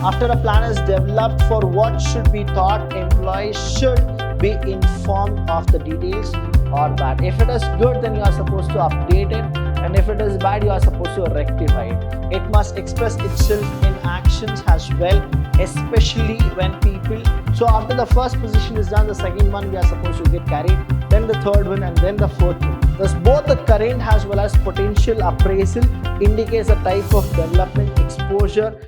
After a plan is developed for what should be taught, employees should be informed of the details or bad. If it is good, then you are supposed to update it, and if it is bad, you are supposed to rectify it. It must express itself in actions as well, especially when people. So after the first position is done, the second one we are supposed to get carried, then the third one, and then the fourth one. Thus, both the current as well as potential appraisal indicates a type of development exposure.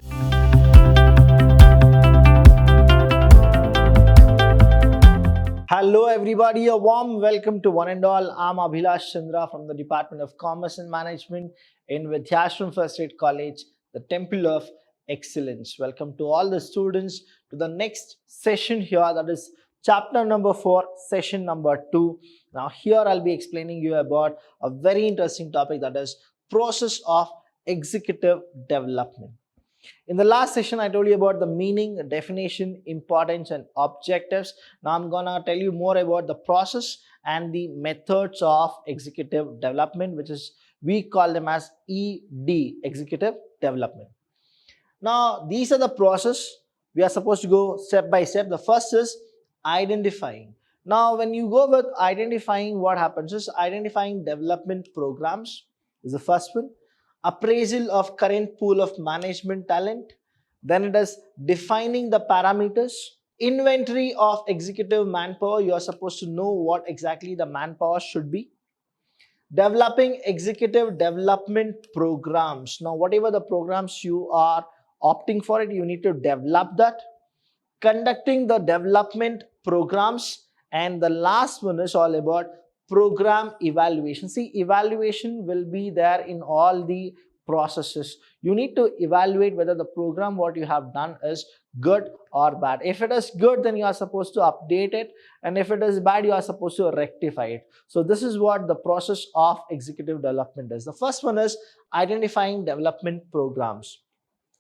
Hello everybody, a warm welcome to one and all. I'm Abhilash Chandra from the Department of Commerce and Management in Vidyashram First Aid College, the Temple of Excellence. Welcome to all the students to the next session here, that is chapter number 4, session number 2. Now here I'll be explaining you about a very interesting topic, that is process of executive development. In the last session, I told you about the meaning, definition, importance, and objectives. Now I'm gonna tell you more about the process and the methods of executive development, which is we call them as ED, executive development. Now these are the process. We are supposed to go step by step. The first is identifying. Now when you go with identifying, what happens is identifying development programs is the first one. Appraisal of current pool of management talent. Then it is defining the parameters. Inventory of executive manpower. You are supposed to know what exactly the manpower should be. Developing executive development programs. Now whatever the programs you are opting for it, you need to develop that. Conducting the development programs. And the last one is all about program evaluation. See, evaluation will be there in all the processes. You need to evaluate whether the program what you have done is good or bad. If it is good, then you are supposed to update it, and if it is bad, you are supposed to rectify it. So this is what the process of executive development is. The first one is identifying development programs.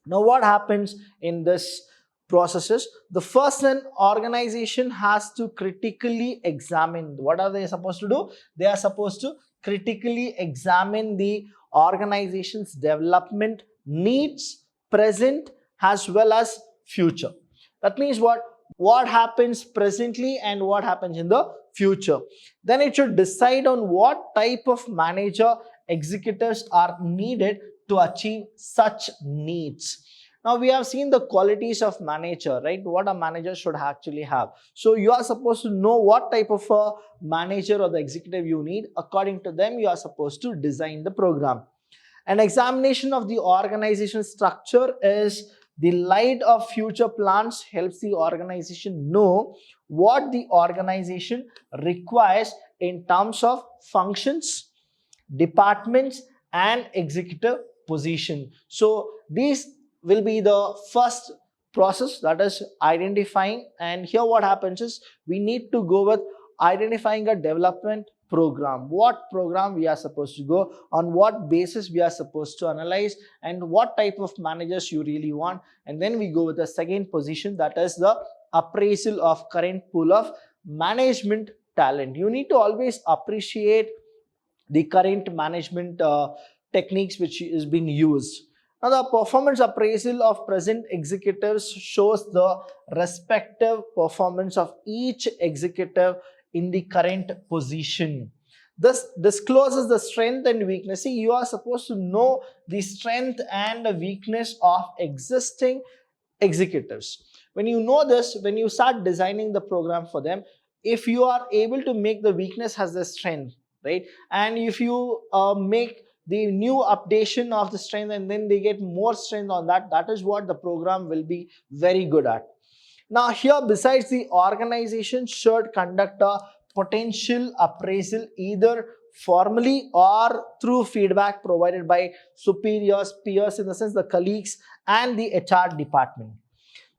Now what happens in this processes? The first, an organization has to critically examine. What are they supposed to do? They are supposed to critically examine the organization's development needs, present as well as future. That means what happens presently and what happens in the future. Then it should decide on what type of manager executives are needed to achieve such needs. Now we have seen the qualities of manager, right? What a manager should actually have. So you are supposed to know what type of a manager or the executive you need. According to them, you are supposed to design the program. An examination of the organization structure is the light of future plans helps the organization know what the organization requires in terms of functions, departments, and executive position. So these will be the first process, that is identifying. And here what happens is we need to go with identifying a development program. What program we are supposed to go, on what basis we are supposed to analyze, and what type of managers you really want. And then we go with the second position, that is the appraisal of current pool of management talent. You need to always appreciate the current management techniques which is being used. Now, the performance appraisal of present executives shows the respective performance of each executive in the current position. This discloses the strength and weakness. See, you are supposed to know the strength and the weakness of existing executives. When you know this, when you start designing the program for them, if you are able to make the weakness as the strength, right? And if you make the new updation of the strength and then they get more strength on that, that is what the program will be very good at. Now here, besides, the organization should conduct a potential appraisal either formally or through feedback provided by superiors, peers, in the sense the colleagues, and the HR department.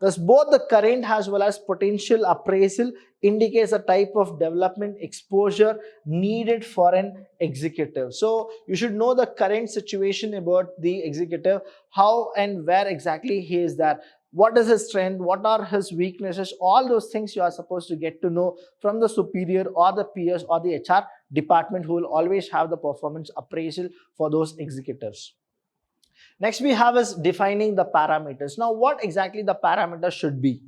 Thus, both the current as well as potential appraisal indicates a type of development exposure needed for an executive. So, you should know the current situation about the executive, how and where exactly he is there. What is his strength, what are his weaknesses, all those things you are supposed to get to know from the superior or the peers or the HR department, who will always have the performance appraisal for those executives. Next we have is defining the parameters. Now what exactly the parameters should be?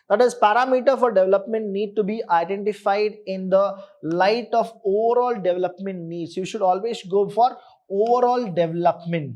That is, parameter for development need to be identified in the light of overall development needs. You should always go for overall development.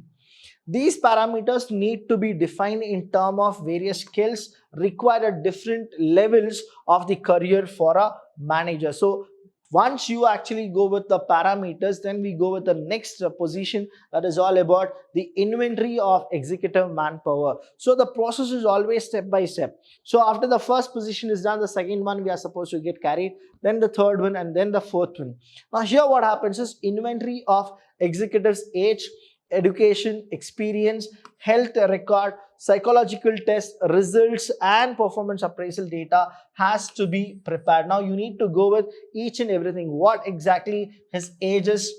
These parameters need to be defined in terms of various skills required at different levels of the career for a manager. So once you actually go with the parameters, then we go with the next position, that is all about the inventory of executive manpower. So the process is always step by step. So after the first position is done, the second one we are supposed to get carried, then the third one, and then the fourth one. Now here what happens is inventory of executives' age, education, experience, health record, psychological test results, and performance appraisal data has to be prepared. Now you need to go with each and everything. What exactly his age is,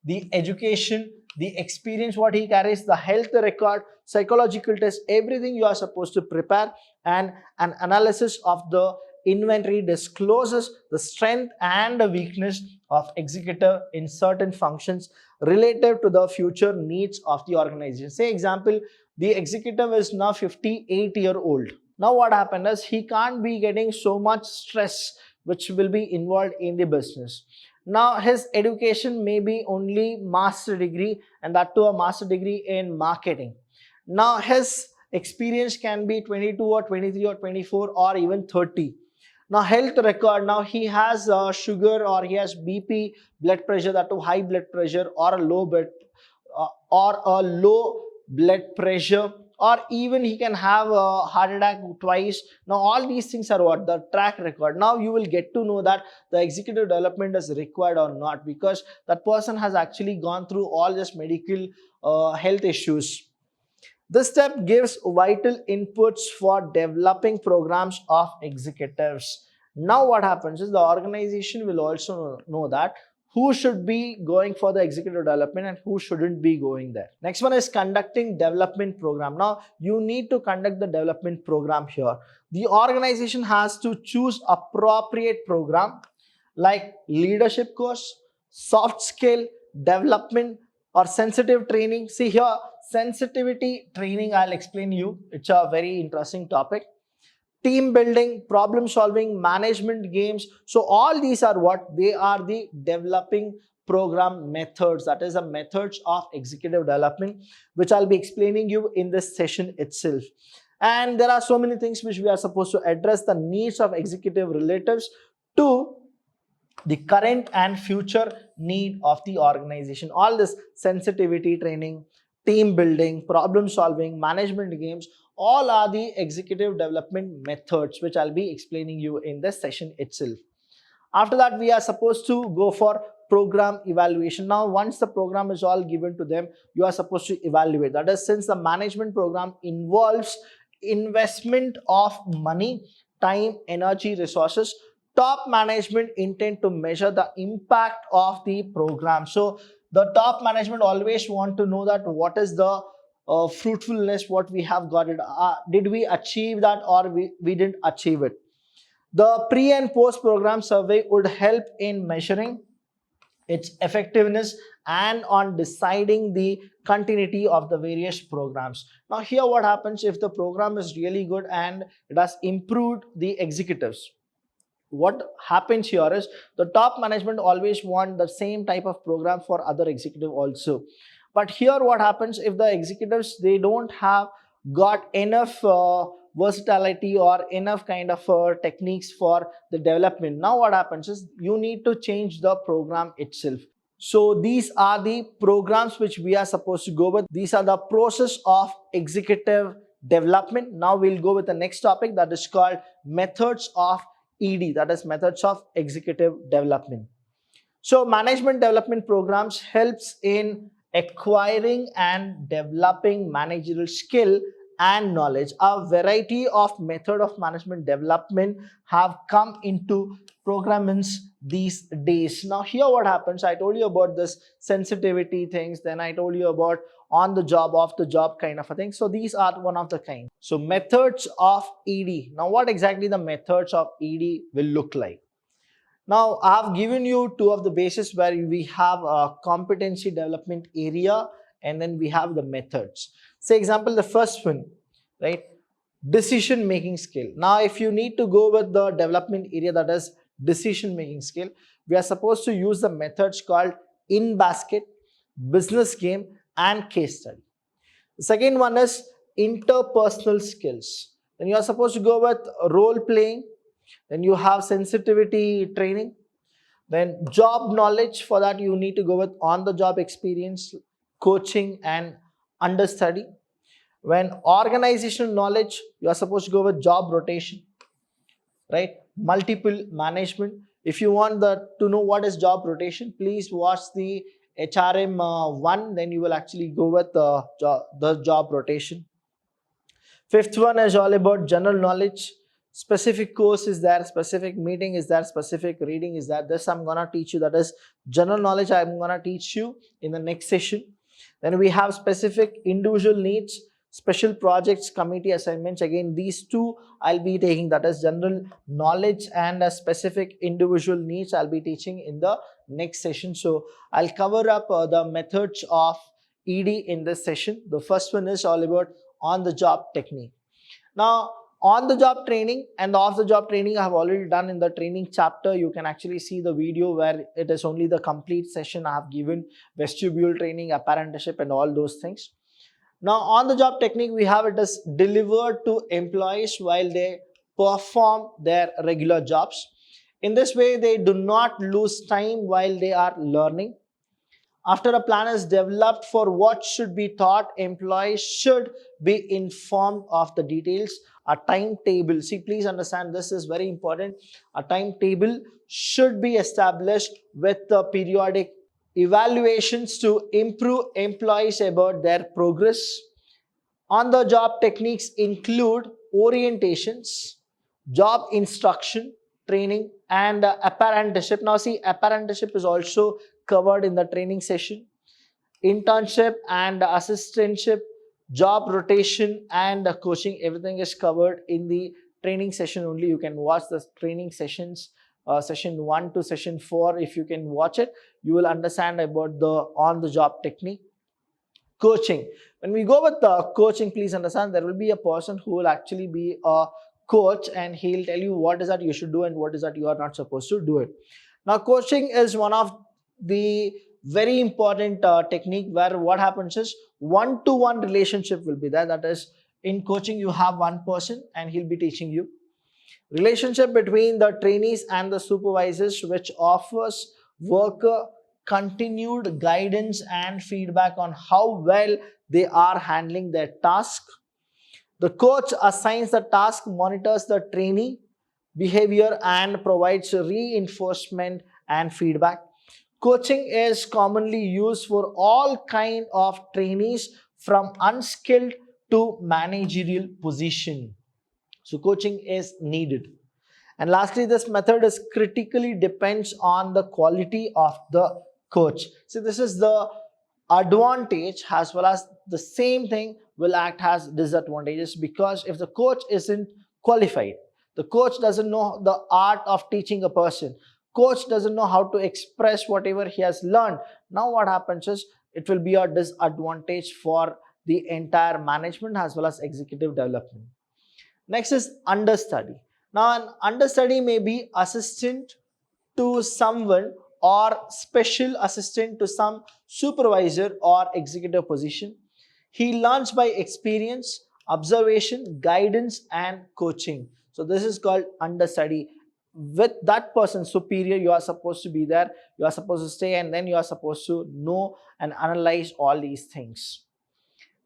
the education, the experience what he carries, the health record, psychological test, everything you are supposed to prepare, and an analysis of the inventory discloses the strength and the weakness of executive in certain functions relative to the future needs of the organization. Say example, the executive is now 58-year-old. Now what happened is he can't be getting so much stress which will be involved in the business. Now his education may be only master degree, and that too a master degree in marketing. Now his experience can be 22 or 23 or 24 or even 30. Now health record, now he has sugar, or he has BP, blood pressure, that to high blood pressure, or a low blood pressure, or even he can have a heart attack twice. Now all these things are what the track record. Now you will get to know that the executive development is required or not, because that person has actually gone through all this medical health issues. This step gives vital inputs for developing programs of executives. Now what happens is the organization will also know that who should be going for the executive development and who shouldn't be going there. Next one is conducting development program. Now you need to conduct the development program here. The organization has to choose appropriate program like leadership course, soft skill development, or sensitive training. See here, sensitivity training, I'll explain you. It's a very interesting topic. Team building, problem solving, management games. So all these are what? They are the developing program methods. That is the methods of executive development, which I'll be explaining you in this session itself. And there are so many things which we are supposed to address the needs of executive relatives to the current and future need of the organization. All this sensitivity training, team building, problem solving, management games, all are the executive development methods which I'll be explaining you in this session itself. After that, we are supposed to go for program evaluation. Now once the program is all given to them, you are supposed to evaluate. That is, since the management program involves investment of money, time, energy, resources, top management intend to measure the impact of the program. So the top management always want to know that what is the fruitfulness, what we have got it. Did we achieve that, or we didn't achieve it? The pre and post program survey would help in measuring its effectiveness and on deciding the continuity of the various programs. Now here what happens if the program is really good and it has improved the executives? What happens here is the top management always want the same type of program for other executive also. But here what happens if the executives, they don't have got enough versatility or enough kind of techniques for the development. Now what happens is you need to change the program itself. So these are the programs which we are supposed to go with. These are the process of executive development. Now we'll go with the next topic, that is called methods of ED, that is methods of executive development. So management development programs helps in acquiring and developing managerial skill and knowledge. A variety of method of management development have come into programs these days. Now here what happens, I told you about this sensitivity things, then I told you about on the job, off the job kind of a thing. So these are one of the kind. So methods of ED. Now what exactly the methods of ED will look like? Now I have given you two of the bases where we have a competency development area and then we have the methods. Say example, the first one, right? Decision making skill. Now, if you need to go with the development area, that is decision making skill, we are supposed to use the methods called in basket, business game, and case study. The second one is interpersonal skills. Then you are supposed to go with role playing. Then you have sensitivity training. Then job knowledge, for that you need to go with on the job experience, coaching, and understudy. When organizational knowledge, you are supposed to go with job rotation, right? Multiple management. If you want to know what is job rotation, please watch the HRM one, then you will actually go with the job rotation. Fifth one is all about general knowledge. Specific course is there, specific meeting is there, specific reading is there. This I'm gonna teach you, that is general knowledge. I'm gonna teach you in the next session. Then we have specific individual needs, special projects, committee assignments. Again, these two I'll be taking, that is general knowledge and a specific individual needs, I'll be teaching in the next session. So I'll cover up the methods of ED in this session. The first one is all about on the job technique. Now, on the job training and the off the job training I have already done in the training chapter. You can actually see the video where it is only the complete session I have given, vestibule training, apprenticeship, and all those things. Now, on the job technique, we have it as delivered to employees while they perform their regular jobs. In this way, they do not lose time while they are learning. After a plan is developed for what should be taught, employees should be informed of the details. A timetable, see, please understand, this is very important. A timetable should be established with the periodic evaluations to improve employees about their progress. On the job techniques include orientations, job instruction, training, and apprenticeship. Now see, apprenticeship is also covered in the training session. Internship and assistantship, job rotation, and coaching, everything is covered in the training session only. You can watch the training sessions, session 1 to session 4. If you can watch it, you will understand about the on the job technique. Coaching, when we go with the coaching, please understand there will be a person who will actually be a coach, and he'll tell you what is that you should do and what is that you are not supposed to do it. Now, coaching is one of the very important technique where what happens is one-to-one relationship will be there. That is, in coaching you have one person and he'll be teaching you. Relationship between the trainees and the supervisors, which offers worker continued guidance and feedback on how well they are handling their task. The coach assigns the task, monitors the trainee behavior, and provides reinforcement and feedback. Coaching is commonly used for all kind of trainees from unskilled to managerial position. So coaching is needed. And lastly, this method is critically depends on the quality of the coach. So this is the advantage, as well as the same thing will act as disadvantages, because if the coach isn't qualified, the coach doesn't know the art of teaching a person, coach doesn't know how to express whatever he has learned, now what happens is it will be a disadvantage for the entire management as well as executive development. Next is understudy. Now, an understudy may be assistant to someone or special assistant to some supervisor or executive position. He learns by experience, observation, guidance, and coaching. So this is called understudy. With that person superior, you are supposed to be there, you are supposed to stay, and then you are supposed to know and analyze all these things.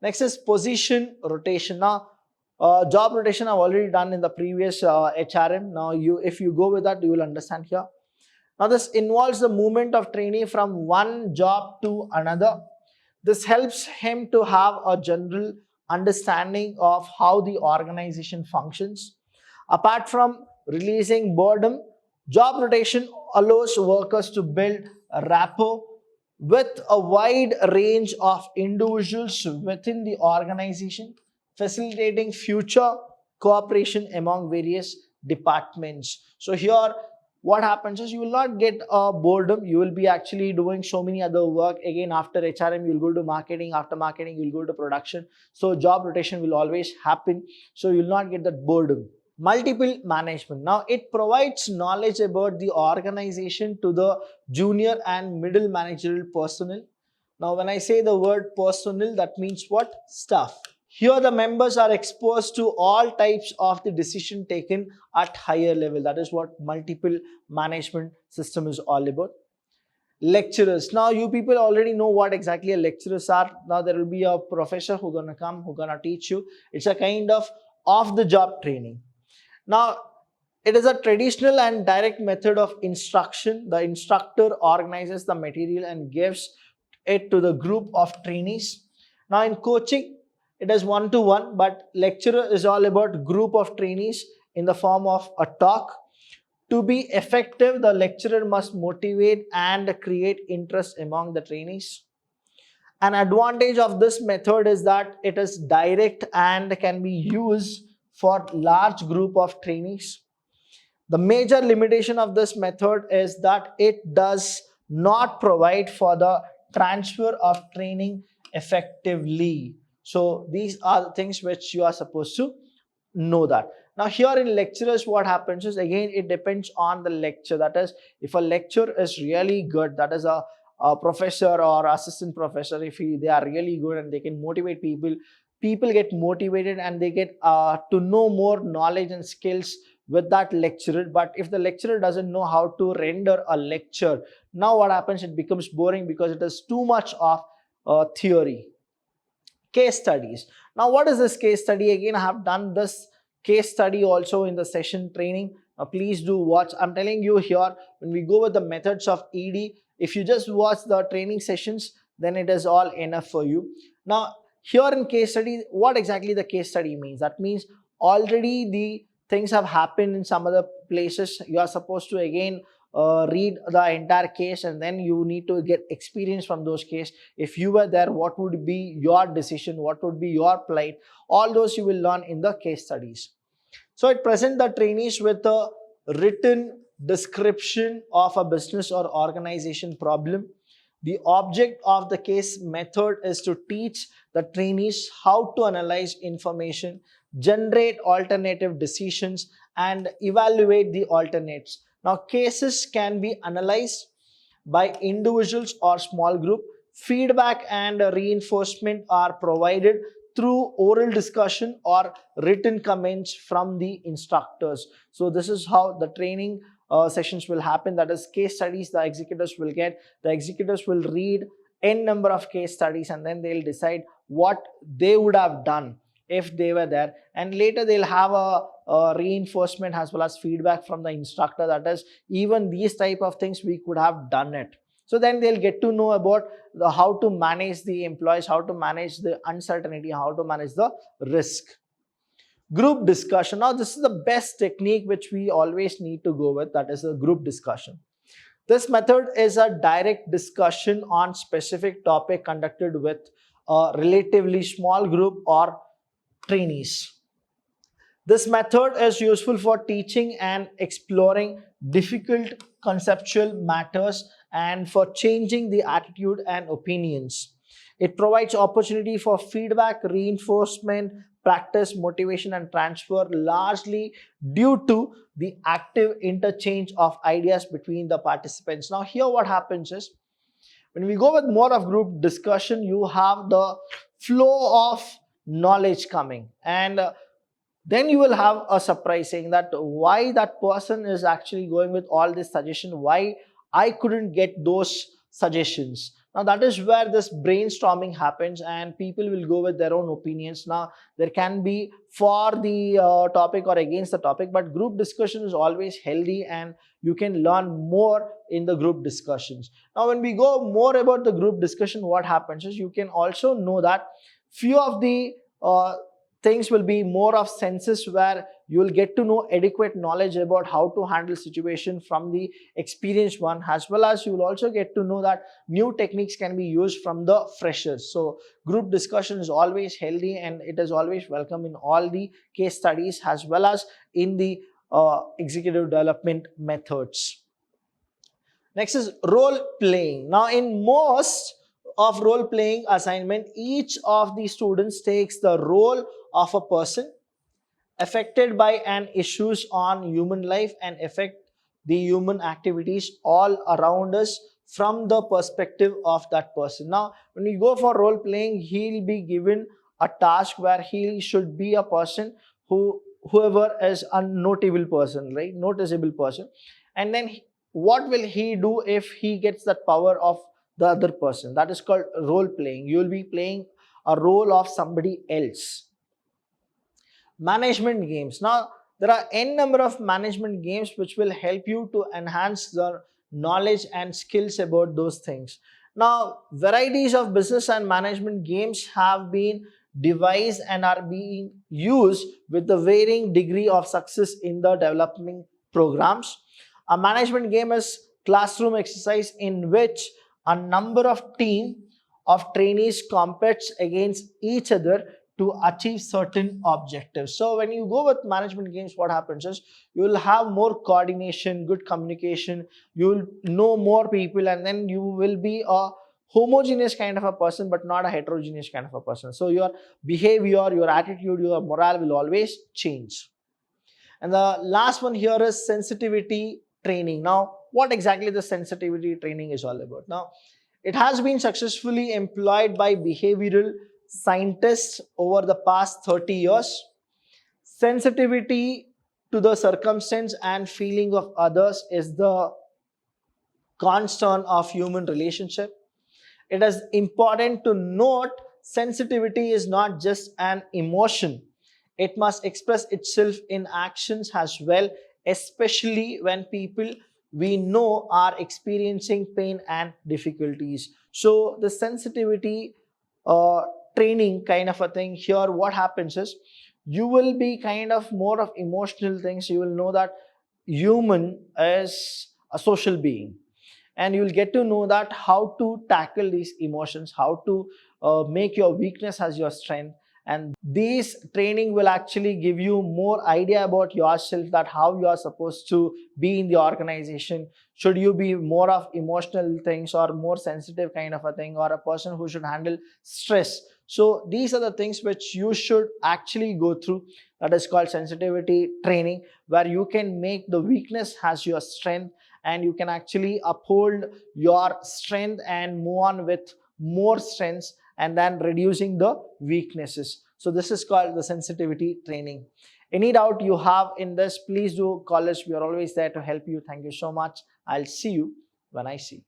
Next is position rotation. Now, job rotation I've already done in the previous HRM. Now, if you go with that, you will understand here. Now, this involves the movement of trainee from one job to another. This helps him to have a general understanding of how the organization functions. Apart from releasing boredom, job rotation allows workers to build a rapport with a wide range of individuals within the organization, facilitating future cooperation among various departments. So here what happens is you will not get a boredom. You will be actually doing so many other work. Again, after HRM, you'll go to marketing. After marketing, you'll go to production. So job rotation will always happen. So you'll not get that boredom. Multiple management. Now it provides knowledge about the organization to the junior and middle managerial personnel. Now when I say the word personnel, that means what? Staff. Here the members are exposed to all types of the decision taken at higher level. That is what multiple management system is all about. Lecturers. Now you people already know what exactly a lecturers are. Now there will be a professor who gonna come, who gonna teach you. It's a kind of off-the-job training. Now it is a traditional and direct method of instruction. The instructor organizes the material and gives it to the group of trainees. Now in coaching, it is one-to-one, but lecturer is all about group of trainees in the form of a talk. To be effective, the lecturer must motivate and create interest among the trainees. An advantage of this method is that it is direct and can be used for large group of trainees. The major limitation of this method is that it does not provide for the transfer of training effectively. So these are the things which you are supposed to know that. Now here in lecturers, what happens is, again, it depends on the lecture. That is, if a lecture is really good, that is a professor or assistant professor, if they are really good and they can motivate people, people get motivated and they get to know more knowledge and skills with that lecturer. But if the lecturer doesn't know how to render a lecture, now what happens? It becomes boring because it is too much of theory. Case studies. Now what is this case study? Again, I have done this case study also in the session training. Please do watch. I'm telling you here, when we go with the methods of ED, if you just watch the training sessions, then it is all enough for you. Now here in case study, what exactly the case study means? That means already the things have happened in some other places. You are supposed to again read the entire case, and then you need to get experience from those cases. If you were there, what would be your decision? What would be your plight? All those you will learn in the case studies. So it presents the trainees with a written description of a business or organization problem. The object of the case method is to teach the trainees how to analyze information, generate alternative decisions, and evaluate the alternates. Now, cases can be analyzed by individuals or small group. Feedback and reinforcement are provided through oral discussion or written comments from the instructors. So this is how the training sessions will happen. That is, case studies the executors will get. The executors will read n number of case studies, and then they'll decide what they would have done if they were there. And later they'll have a reinforcement as well as feedback from the instructor. That is, even these type of things we could have done it. So then they'll get to know about how to manage the employees, how to manage the uncertainty, how to manage the risk. Group discussion. Now this is the best technique which we always need to go with. That is a group discussion. This method is a direct discussion on specific topic conducted with a relatively small group or trainees. This method is useful for teaching and exploring difficult conceptual matters and for changing the attitude and opinions. It provides opportunity for feedback, reinforcement, practice, motivation, and transfer, largely due to the active interchange of ideas between the participants. Now here what happens is, when we go with more of group discussion, you have the flow of knowledge coming, and then you will have a surprise saying that why that person is actually going with all this suggestion, why I couldn't get those suggestions. Now that is where this brainstorming happens, and people will go with their own opinions. Now there can be for the topic or against the topic, but group discussion is always healthy and you can learn more in the group discussions. Now when we go more about the group discussion, what happens is, you can also know that few of the things will be more of senses, where you will get to know adequate knowledge about how to handle situation from the experienced one, as well as you will also get to know that new techniques can be used from the freshers. So group discussion is always healthy and it is always welcome in all the case studies as well as in the executive development methods. Next is role playing. Now, in most of role playing assignment, each of the students takes the role of a person affected by an issues on human life and affect the human activities all around us from the perspective of that person. Now, when you go for role playing, he'll be given a task where he should be a person whoever is a notable person, right? Noticeable person. And then what will he do if he gets that power of the other person? That is called role playing. You will be playing a role of somebody else. Management games. Now, there are n number of management games which will help you to enhance the knowledge and skills about those things. Now, varieties of business and management games have been devised and are being used with the varying degree of success in the developing programs. A management game is classroom exercise in which a number of team of trainees competes against each other to achieve certain objectives. So when you go with management games, what happens is you will have more coordination, good communication, you will know more people, and then you will be a homogeneous kind of a person but not a heterogeneous kind of a person. So your behavior, your attitude, your morale will always change. And the last one here is sensitivity training. Now, what exactly the sensitivity training is all about? Now, it has been successfully employed by behavioral scientists over the past 30 years. Sensitivity to the circumstance and feeling of others is the cornerstone of human relationship. It is important to note sensitivity is not just an emotion. It must express itself in actions as well, especially when people we know are experiencing pain and difficulties. So the sensitivity training kind of a thing here, what happens is you will be kind of more of emotional things. You will know that human is a social being, and you will get to know that how to tackle these emotions, how to make your weakness as your strength. And these training will actually give you more idea about yourself, that how you are supposed to be in the organization. Should you be more of emotional things or more sensitive kind of a thing, or a person who should handle stress? So these are the things which you should actually go through. That is called sensitivity training, where you can make the weakness as your strength, and you can actually uphold your strength and move on with more strengths, and then reducing the weaknesses. So this is called the sensitivity training. Any doubt you have in this, please do call us. We are always there to help you. Thank you so much. I'll see you when I see you.